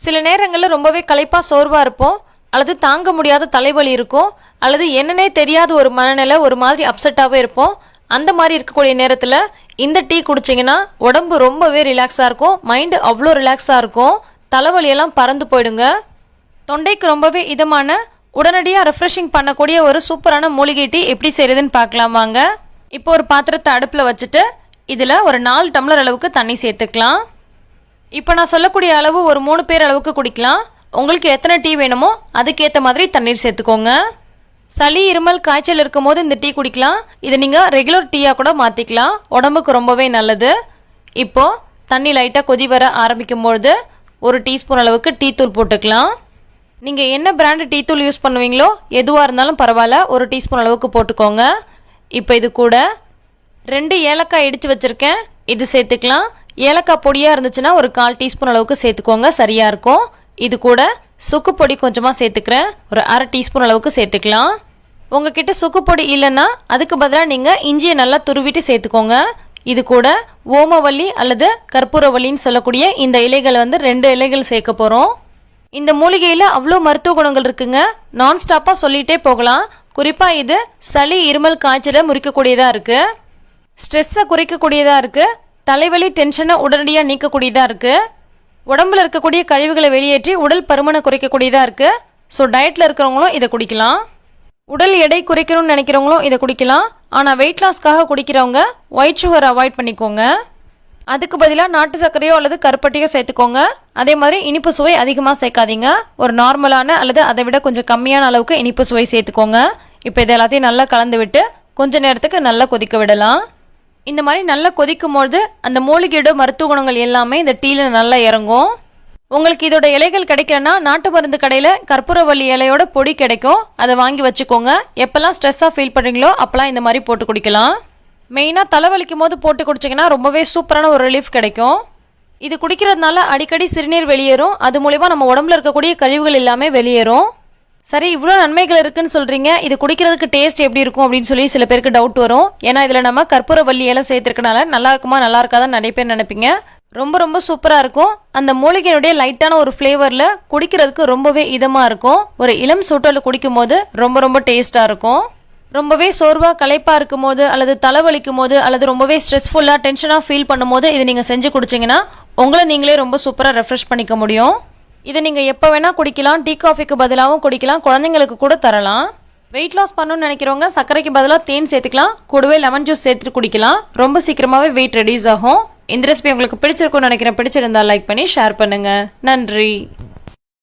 சில நேரங்களில் ரொம்பவே களைப்பாக சோர்வாக இருப்போம், அல்லது தாங்க முடியாத தலைவலி இருக்கும், அல்லது என்னன்னே தெரியாத ஒரு மனநிலை, ஒரு மாதிரி அப்செட்டாகவே இருப்போம். அந்த மாதிரி இருக்கக்கூடிய நேரத்தில் இந்த டீ குடிச்சிங்கன்னா உடம்பு ரொம்பவே ரிலாக்ஸாக இருக்கும், மைண்டு அவ்வளோ ரிலாக்ஸாக இருக்கும், தலைவலியெல்லாம் பறந்து போயிடுங்க. தொண்டைக்கு ரொம்பவே இதமான உடனடியாக ரெஃப்ரெஷிங் பண்ணக்கூடிய ஒரு சூப்பரான மூலிகை டீ எப்படி செய்கிறதுன்னு பார்க்கலாமாங்க. இப்போ ஒரு பாத்திரத்தை அடுப்பில் வச்சுட்டு இதில் ஒரு 4 டம்ளர் அளவுக்கு தண்ணி சேர்த்துக்கலாம். இப்போ நான் சொல்லக்கூடிய அளவு ஒரு 3 பேர் அளவுக்கு குடிக்கலாம். உங்களுக்கு எத்தனை டீ வேணுமோ அதுக்கேற்ற மாதிரி தண்ணீர் சேர்த்துக்கோங்க. சளி இருமல் காய்ச்சல் இருக்கும் போது இந்த டீ குடிக்கலாம். இதை நீங்கள் ரெகுலர் டீயாக கூட மாற்றிக்கலாம், உடம்புக்கு ரொம்பவே நல்லது. இப்போது தண்ணி லைட்டாக கொதி வர ஆரம்பிக்கும்பொழுது 1 டீஸ்பூன் அளவுக்கு டீ தூள் போட்டுக்கலாம். நீங்கள் என்ன பிராண்டு டீ தூள் யூஸ் பண்ணுவீங்களோ எதுவாக இருந்தாலும் பரவாயில்ல, 1 டீஸ்பூன் அளவுக்கு போட்டுக்கோங்க. இப்போ இது கூட 2 ஏலக்காய் இடித்து வச்சுருக்கேன், இது சேர்த்துக்கலாம். ஏலக்காய் பொடியாக இருந்துச்சுன்னா ஒரு 1/4 டீஸ்பூன் அளவுக்கு சேர்த்துக்கோங்க, சரியாக இருக்கும். இது கூட சுக்கு பொடி கொஞ்சமாக சேர்த்துக்கிறேன், ஒரு 1/2 டீஸ்பூன் அளவுக்கு சேர்த்துக்கலாம். உங்ககிட்ட சுக்கு பொடி இல்லைன்னா அதுக்கு பதிலாக நீங்கள் இஞ்சியை நல்லா துருவிட்டு சேர்த்துக்கோங்க. இது கூட ஓமவல்லி அல்லது கற்பூரவல்லின்னு சொல்லக்கூடிய இந்த இலைகள் 2 இலைகள் சேர்க்க போகிறோம். இந்த மூலிகையில் அவ்வளோ மருத்துவ குணங்கள் இருக்குங்க, நான்ஸ்டாப்பாக சொல்லிகிட்டே போகலாம். குறிப்பாக இது சளி இருமல் காய்ச்சலை முறிக்கக்கூடியதாக இருக்குது, ஸ்ட்ரெஸ்ஸை குறைக்கக்கூடியதாக இருக்குது, தலைவலி டென்ஷனை உடனடியாக நீக்கக்கூடியதாக இருக்குது, உடம்புல இருக்கக்கூடிய கழிவுகளை வெளியேற்றி உடல் பருமனை குறைக்கக்கூடியதாக இருக்குது. ஸோ டயட்டில் இருக்கிறவங்களும் இதை குடிக்கலாம். உடல் எடை குறைக்கணும்னு நினைக்கிறவங்களும் இதை குடிக்கலாம். ஆனால் வெயிட் லாஸ்க்காக குடிக்கிறவங்க ஒயிட் சுகர் அவாய்ட் பண்ணிக்கோங்க. அதுக்கு பதிலாக நாட்டு சர்க்கரையோ அல்லது கருப்பட்டியோ சேர்த்துக்கோங்க. அதே மாதிரி இனிப்பு சுவை அதிகமாக சேர்க்காதீங்க, ஒரு நார்மலான அல்லது அதை விட கொஞ்சம் கம்மியான அளவுக்கு இனிப்பு சுவை சேர்த்துக்கோங்க. இப்போ இது எல்லாத்தையும் நல்லா கலந்து விட்டு கொஞ்ச நேரத்துக்கு நல்லா கொதிக்க விடலாம். இந்த மாதிரி நல்லா கொதிக்கும்போது அந்த மூலிகையோட மருத்துவ குணங்கள் எல்லாமே இந்த டீயில் நல்லா இறங்கும். உங்களுக்கு இதோட இலைகள் கிடைக்கலன்னா நாட்டு மருந்து கடையில் கற்பூரவல்லி இலையோட பொடி கிடைக்கும், அதை வாங்கி வச்சுக்கோங்க. எப்போல்லாம் ஸ்ட்ரெஸ்ஸாக ஃபீல் பண்ணுறீங்களோ அப்போல்லாம் இந்த மாதிரி போட்டு குடிக்கலாம். மெயினாக தலைவலிக்கும் போது போட்டு குடிச்சிங்கன்னா ரொம்பவே சூப்பரான ஒரு ரிலீஃப் கிடைக்கும். இது குடிக்கிறதுனால அடிக்கடி சிறுநீர் வெளியேறும், அது மூலிமா நம்ம உடம்புல இருக்கக்கூடிய கழிவுகள் எல்லாமே வெளியேறும். சரி, இவ்வளோ நன்மைகள் இருக்குன்னு சொல்கிறீங்க, இது குடிக்கிறதுக்கு டேஸ்ட் எப்படி இருக்கும் அப்படின்னு சொல்லி சில பேருக்கு டவுட் வரும். ஏன்னா இதில் நம்ம கற்பூரவல்லி எல்லாம் சேர்த்துருக்கனால நல்லா இருக்குமா நல்லா இருக்காதான்னு நிறைய பேர் நினைப்பீங்க. ரொம்ப ரொம்ப சூப்பராக இருக்கும். அந்த மூலிகையினுடைய லைட்டான ஒரு ஃப்ளேவரில் குடிக்கிறதுக்கு ரொம்பவே இதமாக இருக்கும். ஒரு இளம் சூட்டில் குடிக்கும் போது ரொம்ப ரொம்ப டேஸ்ட்டாக இருக்கும். ரொம்பவே சோர்வாக களைப்பாக இருக்கும் போது அல்லது தலைவலிக்கும் போது அல்லது ரொம்பவே ஸ்ட்ரெஸ்ஃபுல்லாக டென்ஷனாக ஃபீல் பண்ணும்போது இதை நீங்கள் செஞ்சு குடிச்சிங்கன்னா உங்களை நீங்களே ரொம்ப சூப்பராக ரெஃப்ரெஷ் பண்ணிக்க முடியும். இதை நீங்கள் எப்போ வேணால் குடிக்கலாம், டீ காஃபிக்கு பதிலாகவும் குடிக்கலாம், குழந்தைங்களுக்கு கூட தரலாம். வெயிட் லாஸ் பண்ணணும்னு நினைக்கிறவங்க சர்க்கரைக்கு பதிலாக தேன் சேர்த்துக்கலாம், கூடவே லெமன் ஜூஸ் சேர்த்துட்டு குடிக்கலாம். ரொம்ப சீக்கிரமாகவே வெயிட் ரெடியூஸ் ஆகும். இந்த ரெசிபி உங்களுக்கு பிடிச்சிருக்கும்னு நினைக்கிறேன். பிடிச்சிருந்தா லைக் பண்ணி ஷேர் பண்ணுங்கள். நன்றி.